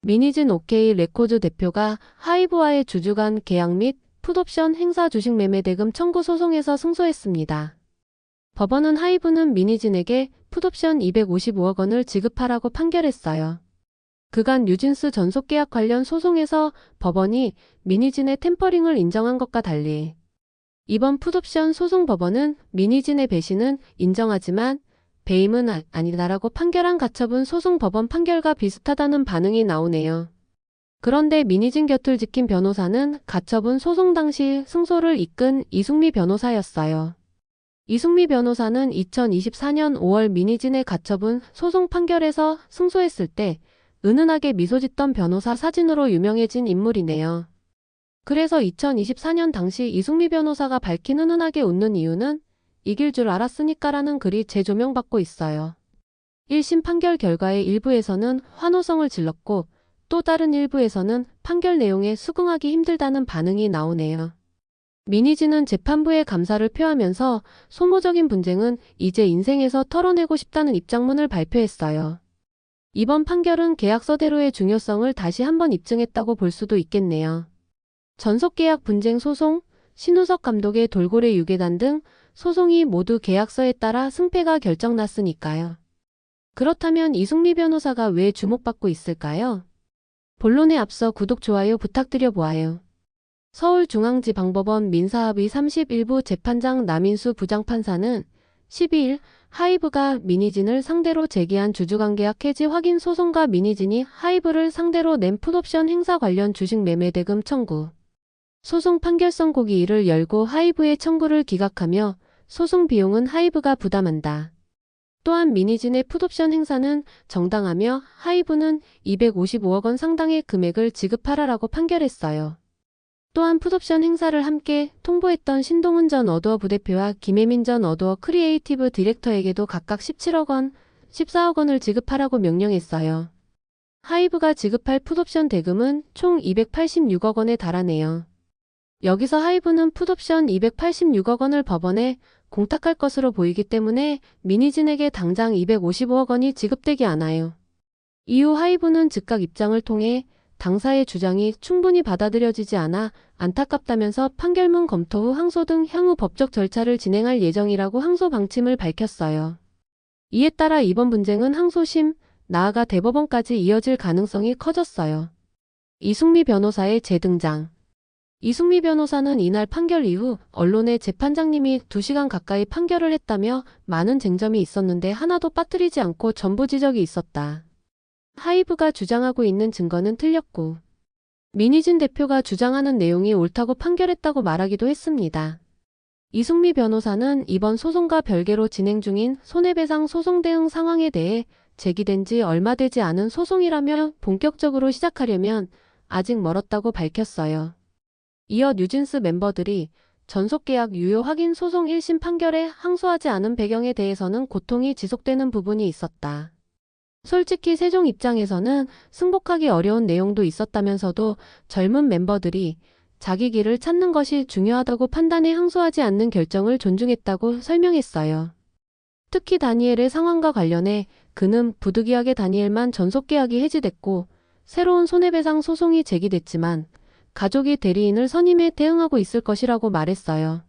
미니진 OK 레코드 대표가 하이브와의 주주간 계약 및 풋옵션 행사 주식 매매 대금 청구 소송에서 승소했습니다. 법원은 하이브는 미니진에게 풋옵션 255억 원을 지급하라고 판결했어요. 그간 뉴진스 전속계약 관련 소송에서 법원이 미니진의 템퍼링을 인정한 것과 달리 이번 풋옵션 소송 법원은 미니진의 배신은 인정하지만 배임은 아니다라고 판결한 가처분 소송 법원 판결과 비슷하다는 반응이 나오네요. 그런데 미니진 곁을 지킨 변호사는 가처분 소송 당시 승소를 이끈 이승미 변호사였어요. 이승미 변호사는 2024년 5월 미니진의 가처분 소송 판결에서 승소했을 때 은은하게 미소 짓던 변호사 사진으로 유명해진 인물이네요. 그래서 2024년 당시 이승미 변호사가 밝힌 은은하게 웃는 이유는 이길 줄 알았으니까라는 글이 재조명받고 있어요. 1심 판결 결과의 일부에서는 환호성을 질렀고 또 다른 일부에서는 판결 내용에 수긍하기 힘들다는 반응이 나오네요. 미니진은 재판부에 감사를 표하면서 소모적인 분쟁은 이제 인생에서 털어내고 싶다는 입장문을 발표했어요. 이번 판결은 계약서대로의 중요성을 다시 한번 입증했다고 볼 수도 있겠네요. 전속계약 분쟁 소송, 신우석 감독의 돌고래 유괴단 등 소송이 모두 계약서에 따라 승패가 결정났으니까요. 그렇다면 이승미 변호사가 왜 주목받고 있을까요? 본론에 앞서 구독, 좋아요 부탁드려 보아요. 서울중앙지방법원 민사합의 31부 재판장 남인수 부장판사는 12일 하이브가 미니진을 상대로 제기한 주주관계약 해지 확인 소송과 미니진이 하이브를 상대로 낸 풋옵션 행사 관련 주식 매매 대금 청구 소송 판결 선고기일을 열고 하이브의 청구를 기각하며 소송 비용은 하이브가 부담한다. 또한 미니진의 풋옵션 행사는 정당하며 하이브는 255억 원 상당의 금액을 지급하라라고 판결했어요. 또한 풋옵션 행사를 함께 통보했던 신동훈 전 어두어 부대표와 김혜민 전 어두어 크리에이티브 디렉터에게도 각각 17억 원, 14억 원을 지급하라고 명령했어요. 하이브가 지급할 풋옵션 대금은 총 286억 원에 달하네요. 여기서 하이브는 풋옵션 286억 원을 법원에 공탁할 것으로 보이기 때문에 미니진에게 당장 255억 원이 지급되지 않아요. 이후 하이브는 즉각 입장을 통해 당사의 주장이 충분히 받아들여지지 않아 안타깝다면서 판결문 검토 후 항소 등 향후 법적 절차를 진행할 예정이라고 항소 방침을 밝혔어요. 이에 따라 이번 분쟁은 항소심, 나아가 대법원까지 이어질 가능성이 커졌어요. 이승미 변호사의 재등장. 이승미 변호사는 이날 판결 이후 언론에 재판장님이 2시간 가까이 판결을 했다며 많은 쟁점이 있었는데 하나도 빠뜨리지 않고 전부 지적이 있었다. 하이브가 주장하고 있는 증거는 틀렸고 미니진 대표가 주장하는 내용이 옳다고 판결했다고 말하기도 했습니다. 이승미 변호사는 이번 소송과 별개로 진행 중인 손해배상 소송 대응 상황에 대해 제기된 지 얼마 되지 않은 소송이라며 본격적으로 시작하려면 아직 멀었다고 밝혔어요. 이어 뉴진스 멤버들이 전속계약 유효 확인 소송 1심 판결에 항소하지 않은 배경에 대해서는 고통이 지속되는 부분이 있었다. 솔직히 세종 입장에서는 승복하기 어려운 내용도 있었다면서도 젊은 멤버들이 자기 길을 찾는 것이 중요하다고 판단해 항소하지 않는 결정을 존중했다고 설명했어요. 특히 다니엘의 상황과 관련해 그는 부득이하게 다니엘만 전속계약이 해지됐고 새로운 손해배상 소송이 제기됐지만 가족이 대리인을 선임해 대응하고 있을 것이라고 말했어요.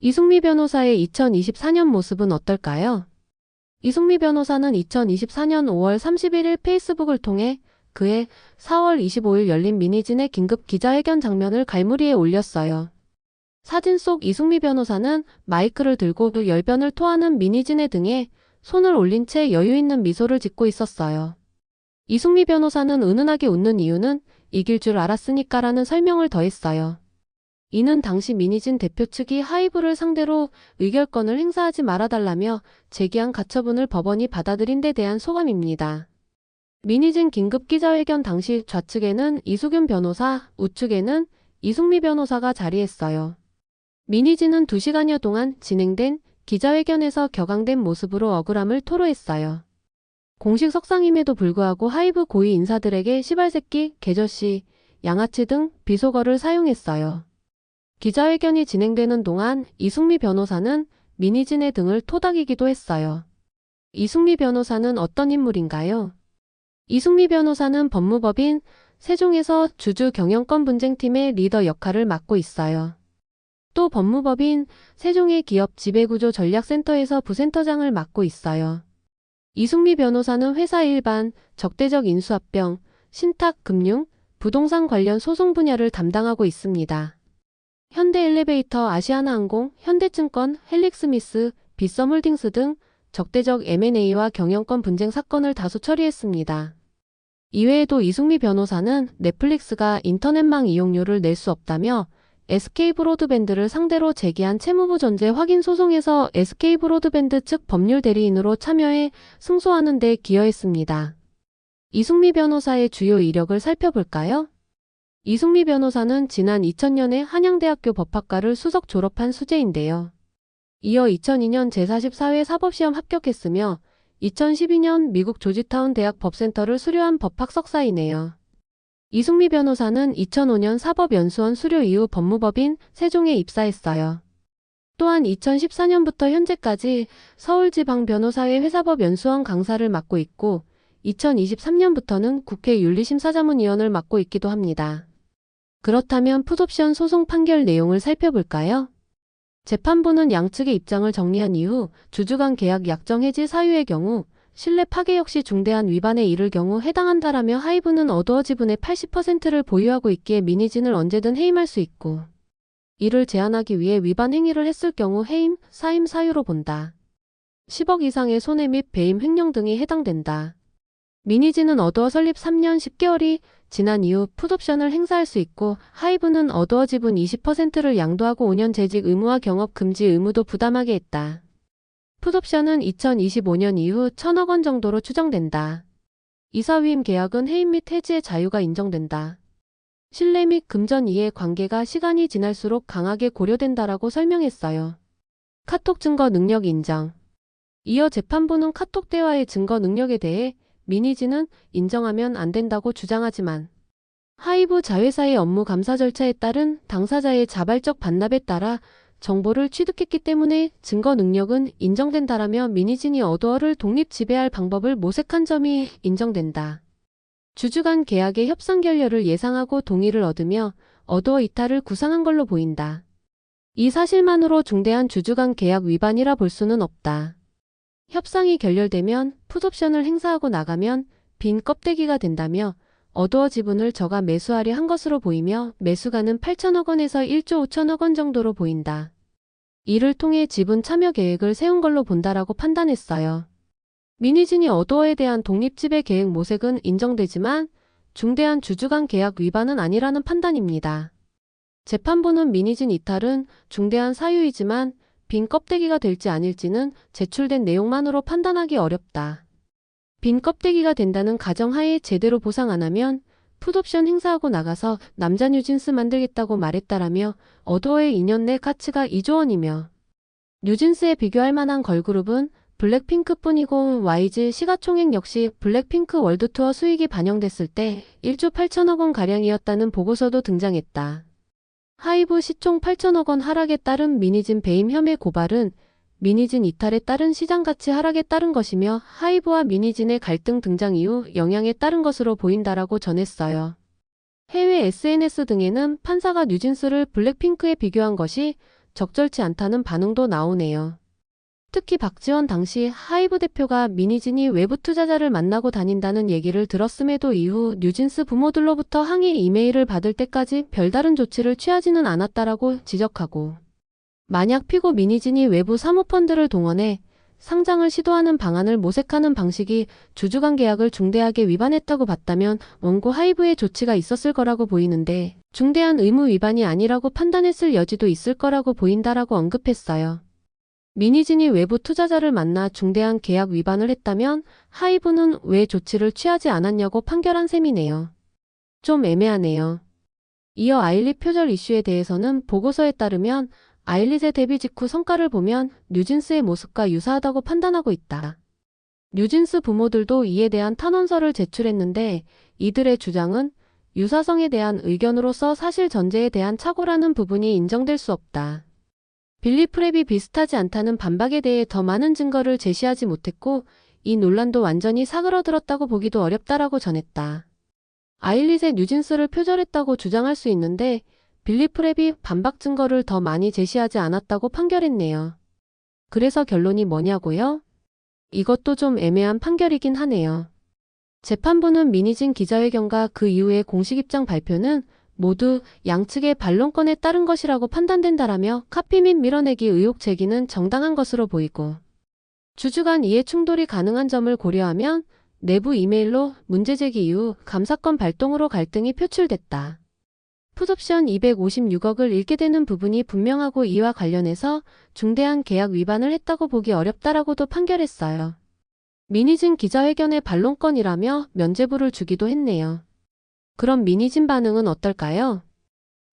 이승미 변호사의 2024년 모습은 어떨까요? 이승미 변호사는 2024년 5월 31일 페이스북을 통해 그해 4월 25일 열린 미니진의 긴급 기자회견 장면을 갈무리에 올렸어요. 사진 속 이승미 변호사는 마이크를 들고 열변을 토하는 미니진의 등에 손을 올린 채 여유 있는 미소를 짓고 있었어요. 이승미 변호사는 은은하게 웃는 이유는 이길 줄 알았으니까라는 설명을 더했어요. 이는 당시 미니진 대표 측이 하이브를 상대로 의결권을 행사하지 말아달라며 제기한 가처분을 법원이 받아들인 데 대한 소감입니다. 미니진 긴급 기자회견 당시 좌측에는 이수균 변호사, 우측에는 이승미 변호사가 자리했어요. 미니진은 2시간여 동안 진행된 기자회견에서 격앙된 모습으로 억울함을 토로했어요. 공식 석상임에도 불구하고 하이브 고위 인사들에게 시발새끼, 개저씨, 양아치 등 비속어를 사용했어요. 기자회견이 진행되는 동안 이승미 변호사는 미니진의 등을 토닥이기도 했어요. 이승미 변호사는 어떤 인물인가요? 이승미 변호사는 법무법인 세종에서 주주 경영권 분쟁팀의 리더 역할을 맡고 있어요. 또 법무법인 세종의 기업 지배구조 전략센터에서 부센터장을 맡고 있어요. 이승미 변호사는 회사 일반, 적대적 인수합병, 신탁, 금융, 부동산 관련 소송 분야를 담당하고 있습니다. 현대엘리베이터, 아시아나항공, 현대증권, 헬릭스미스, 빗썸홀딩스 등 적대적 M&A와 경영권 분쟁 사건을 다수 처리했습니다. 이외에도 이승미 변호사는 넷플릭스가 인터넷망 이용료를 낼 수 없다며 SK브로드밴드를 상대로 제기한 채무부 전제 확인 소송에서 SK브로드밴드 측 법률 대리인으로 참여해 승소하는 데 기여했습니다. 이승미 변호사의 주요 이력을 살펴볼까요? 이승미 변호사는 지난 2000년에 한양대학교 법학과를 수석 졸업한 수재인데요. 이어 2002년 제44회 사법시험 합격했으며 2012년 미국 조지타운 대학 법센터를 수료한 법학 석사이네요. 이승미 변호사는 2005년 사법연수원 수료 이후 법무법인 세종에 입사했어요. 또한 2014년부터 현재까지 서울지방변호사회 회사법연수원 강사를 맡고 있고 2023년부터는 국회 윤리심사자문위원을 맡고 있기도 합니다. 그렇다면 풋옵션 소송 판결 내용을 살펴볼까요? 재판부는 양측의 입장을 정리한 이후 주주간 계약 약정 해지 사유의 경우 신뢰 파괴 역시 중대한 위반에 이를 경우 해당한다라며 하이브는 어두어 지분의 80%를 보유하고 있기에 미니진을 언제든 해임할 수 있고 이를 제한하기 위해 위반 행위를 했을 경우 해임, 사임 사유로 본다. 10억 이상의 손해 및 배임 횡령 등이 해당된다. 미니진은 어두어 설립 3년 10개월이 지난 이후 풋옵션을 행사할 수 있고 하이브는 어두어 지분 20%를 양도하고 5년 재직 의무와 경업 금지 의무도 부담하게 했다. 풋옵션은 2025년 이후 1,000억 원 정도로 추정된다. 이사위임 계약은 해임 및 해지의 자유가 인정된다. 신뢰 및 금전 이해 관계가 시간이 지날수록 강하게 고려된다라고 설명했어요. 카톡 증거 능력 인정. 이어 재판부는 카톡 대화의 증거 능력에 대해 미니진은 인정하면 안 된다고 주장하지만 하이브 자회사의 업무 감사 절차에 따른 당사자의 자발적 반납에 따라 정보를 취득했기 때문에 증거 능력은 인정된다라며 미니진이 어두어를 독립 지배할 방법을 모색한 점이 인정된다. 주주 간 계약의 협상 결렬을 예상하고 동의를 얻으며 어두어 이탈을 구상한 걸로 보인다. 이 사실만으로 중대한 주주 간 계약 위반이라 볼 수는 없다. 협상이 결렬되면 풋옵션을 행사하고 나가면 빈 껍데기가 된다며 어두어 지분을 저가 매수하려 한 것으로 보이며 매수가는 8천억 원에서 1조 5천억 원 정도로 보인다. 이를 통해 지분 참여 계획을 세운 걸로 본다라고 판단했어요. 미니진이 어두어에 대한 독립지배 계획 모색은 인정되지만 중대한 주주 간 계약 위반은 아니라는 판단입니다. 재판부는 미니진 이탈은 중대한 사유이지만 빈 껍데기가 될지 아닐지는 제출된 내용만으로 판단하기 어렵다. 빈 껍데기가 된다는 가정하에 제대로 보상 안 하면 풋옵션 행사하고 나가서 남자 뉴진스 만들겠다고 말했다라며 어두어의 2년 내 가치가 2조 원이며 뉴진스에 비교할 만한 걸그룹은 블랙핑크뿐이고 YG 시가총액 역시 블랙핑크 월드투어 수익이 반영됐을 때 1조 8천억 원가량이었다는 보고서도 등장했다. 하이브 시총 8천억 원 하락에 따른 미니진 배임 혐의 고발은 미니진 이탈에 따른 시장가치 하락에 따른 것이며 하이브와 미니진의 갈등 등장 이후 영향에 따른 것으로 보인다라고 전했어요. 해외 SNS 등에는 판사가 뉴진스를 블랙핑크에 비교한 것이 적절치 않다는 반응도 나오네요. 특히 박지원 당시 하이브 대표가 미니진이 외부 투자자를 만나고 다닌다는 얘기를 들었음에도 이후 뉴진스 부모들로부터 항의 이메일을 받을 때까지 별다른 조치를 취하지는 않았다라고 지적하고 만약 피고 미니진이 외부 사모펀드를 동원해 상장을 시도하는 방안을 모색하는 방식이 주주간 계약을 중대하게 위반했다고 봤다면 원고 하이브의 조치가 있었을 거라고 보이는데 중대한 의무 위반이 아니라고 판단했을 여지도 있을 거라고 보인다라고 언급했어요. 미니진이 외부 투자자를 만나 중대한 계약 위반을 했다면 하이브는 왜 조치를 취하지 않았냐고 판결한 셈이네요. 좀 애매하네요. 이어 아일릿 표절 이슈에 대해서는 보고서에 따르면 아일릿의 데뷔 직후 성과를 보면 뉴진스의 모습과 유사하다고 판단하고 있다. 뉴진스 부모들도 이에 대한 탄원서를 제출했는데 이들의 주장은 유사성에 대한 의견으로서 사실 전제에 대한 착오라는 부분이 인정될 수 없다. 빌리 프랩이 비슷하지 않다는 반박에 대해 더 많은 증거를 제시하지 못했고 이 논란도 완전히 사그러들었다고 보기도 어렵다라고 전했다. 아일릿의 뉴진스를 표절했다고 주장할 수 있는데 빌리 프랩이 반박 증거를 더 많이 제시하지 않았다고 판결했네요. 그래서 결론이 뭐냐고요? 이것도 좀 애매한 판결이긴 하네요. 재판부는 미니진 기자회견과 그 이후의 공식 입장 발표는 모두 양측의 반론권에 따른 것이라고 판단된다라며 카피 및 밀어내기 의혹 제기는 정당한 것으로 보이고 주주 간 이해 충돌이 가능한 점을 고려하면 내부 이메일로 문제 제기 이후 감사권 발동으로 갈등이 표출됐다. 풋옵션 256억을 잃게 되는 부분이 분명하고 이와 관련해서 중대한 계약 위반을 했다고 보기 어렵다라고도 판결했어요. 미니진 기자회견의 반론권이라며 면죄부를 주기도 했네요. 그럼 미니진 반응은 어떨까요?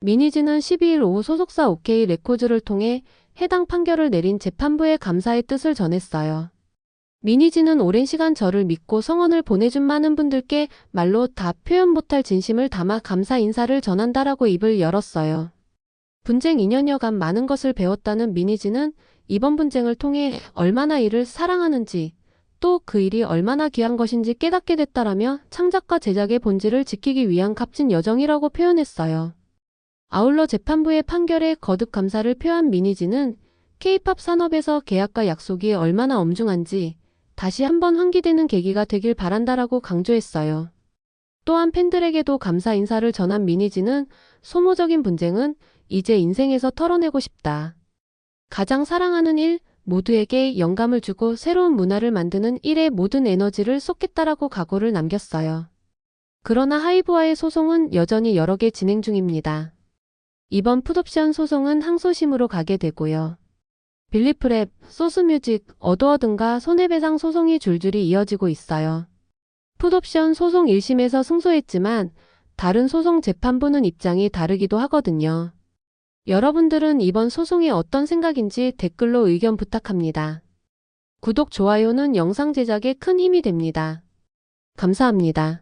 미니진은 12일 오후 소속사 OK 레코즈를 통해 해당 판결을 내린 재판부에 감사의 뜻을 전했어요. 미니진은 오랜 시간 저를 믿고 성원을 보내준 많은 분들께 말로 다 표현 못할 진심을 담아 감사 인사를 전한다라고 입을 열었어요. 분쟁 2년여간 많은 것을 배웠다는 미니진은 이번 분쟁을 통해 얼마나 이를 사랑하는지 또 그 일이 얼마나 귀한 것인지 깨닫게 됐다라며 창작과 제작의 본질을 지키기 위한 값진 여정이라고 표현했어요. 아울러 재판부의 판결에 거듭 감사를 표한 미니진은 K-팝 산업에서 계약과 약속이 얼마나 엄중한지 다시 한번 환기되는 계기가 되길 바란다라고 강조했어요. 또한 팬들에게도 감사 인사를 전한 미니진은 소모적인 분쟁은 이제 인생에서 털어내고 싶다. 가장 사랑하는 일, 모두에게 영감을 주고 새로운 문화를 만드는 일에 모든 에너지를 쏟겠다라고 각오를 남겼어요. 그러나 하이브와의 소송은 여전히 여러 개 진행 중입니다. 이번 풋옵션 소송은 항소심으로 가게 되고요. 빌리 프랩, 소스뮤직, 어도어 등과 손해배상 소송이 줄줄이 이어지고 있어요. 풋옵션 소송 1심에서 승소했지만 다른 소송 재판부는 입장이 다르기도 하거든요. 여러분들은 이번 소송이 어떤 생각인지 댓글로 의견 부탁합니다. 구독, 좋아요는 영상 제작에 큰 힘이 됩니다. 감사합니다.